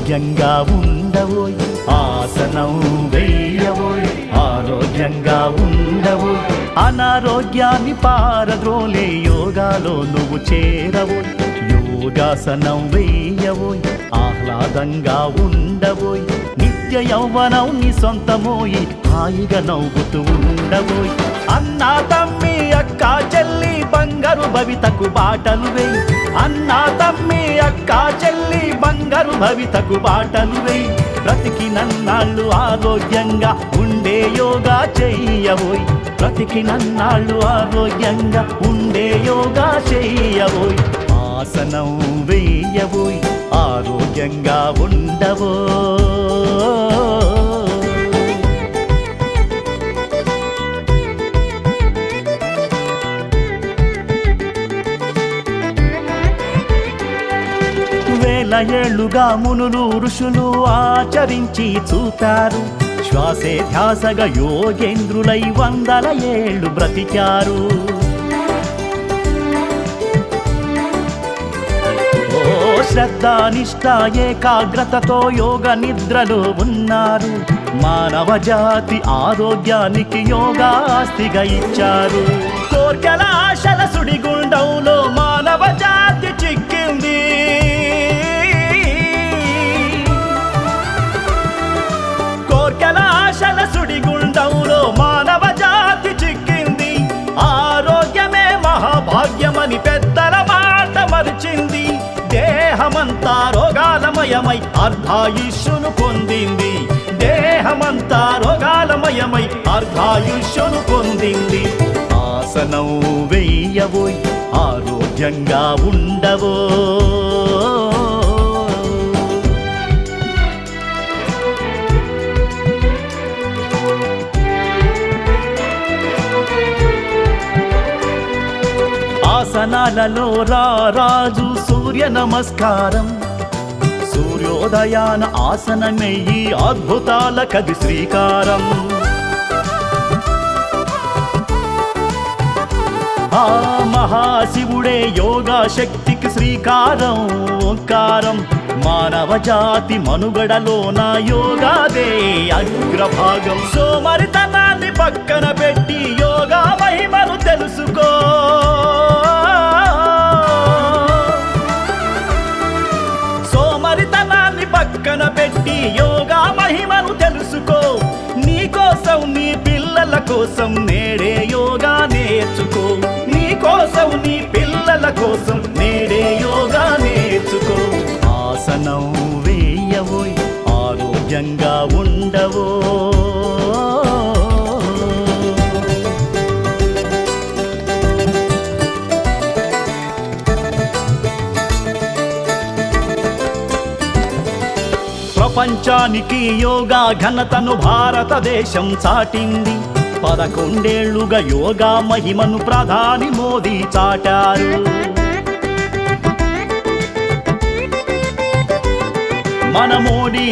ఆరోగ్యంగా ఉండవోయ్, ఆసనం వెయ్యవోయ్, ఆరోగ్యంగా ఉండవోయ్. అనారోగ్యాన్ని పారద్రోలే యోగాలో నువ్వు చేరవోయ్, యోగాసనం వెయ్యవోయ్, ఆహ్లాదంగా ఉండవోయ్. నిత్య యౌవనం నీ సొంతమోయి, హాయిగా నవ్వుతూ ఉండవోయ్. అన్నా తమ్మి అక్క చెల్లి బంగారు భవితకు బాటలు వేయి, అన్నా తమ్మి అక్క చెల్లి బంగారు భవితకు బాటలు వేయి. బ్రతికినన్నాళ్ళు ఆరోగ్యంగా ఉండే యోగా చెయ్యవోయ్, బ్రతికినన్నాళ్ళు ఆరోగ్యంగా ఉండే యోగా చెయ్యవోయ్. ఆసనం వేయవోయ్, ఆరోగ్యంగా ఉండవో. వేల ఏళ్లుగా మునులు ఋషులు ఆచరించి చూపారు, శ్వాసే ధ్యాసగా యోగేంద్రులై 100 ఏళ్ళు బ్రతికారు. శ్రద్ధ నిష్ఠ ఏకాగ్రతతో యోగ నిద్రలో ఉన్నారు. మానవ జాతి ఆరోగ్యానికి యోగాస్తిగా ఇచ్చారు. కోర్కెల ఆశల సుడిగుండంలో మానవ జాతి చిక్కింది, కోర్కెల ఆశల సుడిగుండంలో మానవ జాతి చిక్కింది. ఆరోగ్యమే మహాభాగ్యమని పెద్దల మాట మరిచింది. దేహమంతా రోగాలమయమై అర్ధాయుష్యును పొందింది, దేహమంతా రోగాలమయమై అర్ధాయుష్యును పొందింది. ఆసనం వెయ్యవోయ్, ఆరోగ్యంగా ఉండవో. ఆసనాలలో రారాజు సూర్య నమస్కారం, సూర్యోదయాన ఆసనమెయ్యి అద్భుతాల కది శ్రీకారం. ఆ మహాశివుడే యోగా శక్తికి శ్రీకారం ఓంకారం. మానవ జాతి మనుగడలోన యోగాదే అగ్రభాగం. సోమరితనాన్ని పక్కన పెట్టి యోగా మహిమను తెలుసుకో. సోమరితనాన్ని పక్కన పెట్టి యోగా మహిమను తెలుసుకో. నీ కోసం నీ పిల్లల కోసం నేడే యోగా నేర్చుకో, నీ కోసం నీ పిల్లల కోసం నేడే యోగా నేర్చుకో. ఆసనం వేయవోయ్, ఆరోగ్యంగా ఉండవో. ప్రపంచానికి యోగా ఘనతను భారతదేశం చాటింది. 11 ఏళ్లుగా యోగా మహిమను ప్రధాని మోదీ చాటారు. మన మోడీ